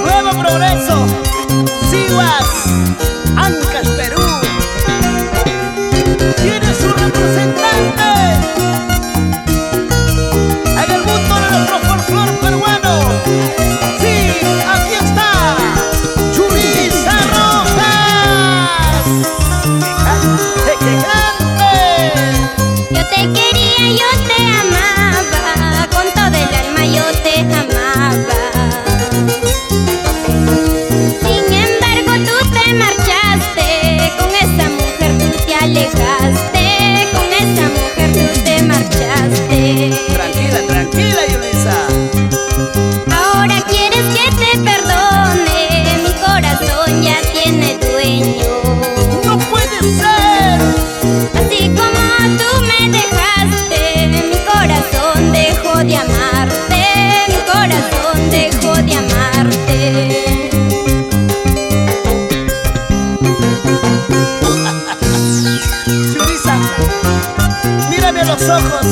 Nuevo Progreso, Siguas, Ancash, Perú. Tiene su representante en el mundo de nuestro folclor peruano. Sí, aquí está Yulisa Rojas. ¡Que cante! Yo te quería, yo te amaba, con todo el alma yo te amaba. Sin embargo tú te marchaste, con esa mujer tú te alejaste, con esa mujer tú te marchaste. Tranquila, tranquila, Yulisa. Ahora quieres que te perdone, mi corazón ya tiene dueño. ¡No puede ser! Así como tú me dejaste, mi corazón dejó de amarte, mi corazón dejó de amarte. Yulisa, mírame a los ojos.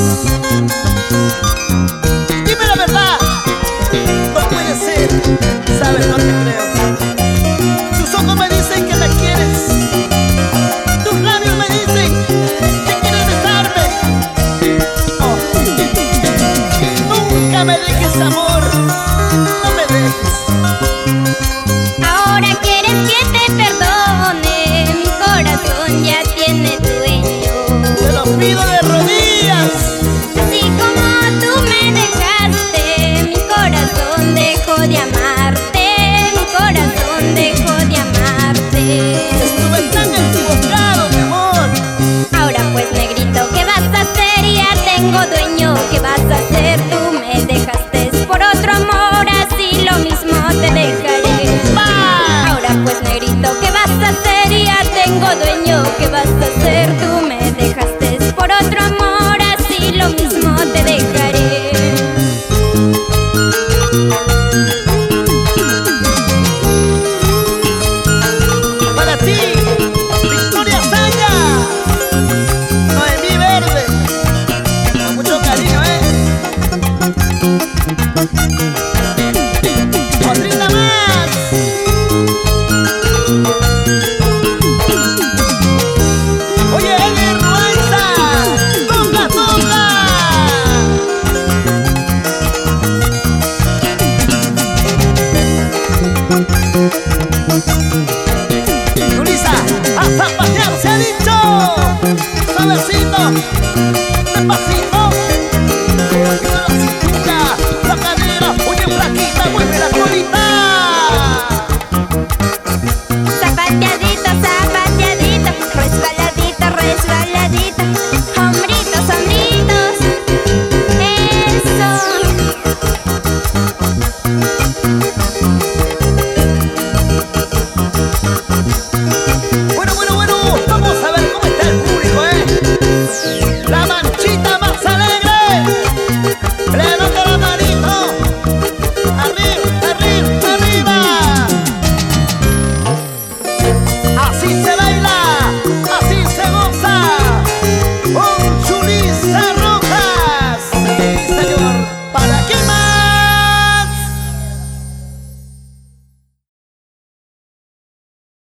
Dime la verdad. No puede ser. Sabes, no te creo. Tus ojos me dicen que me quieres. Tus labios me dicen que quieres besarme. Oh. Nunca me dejes, amor. No me dejes. Ahora quieres que te perdone, mi corazón ya tiene dueño. Te lo pido de rodillas. Así como tú me dejaste, mi corazón dejó de amarte, mi corazón dejó de amarte. Estuve tan equivocado, mi amor. Ahora pues negrito, ¿qué vas a hacer? Ya tengo dueño, ¿qué vas a hacer? Tú me dejaste por otro amor, así lo mismo te dejaré. Ahora pues negrito, ¿qué vas a hacer? Ya tengo dueño, ¿qué vas a hacer? Tú me dejaste por otro amor, así lo mismo te dejaré. Para ti, Victoria Saña, Noemí Verde, con mucho cariño, Otrita más. Oye, Eli Ruaiza, toca, toca. Yulisa, a zapatear se ha dicho. Suavecito, despacito.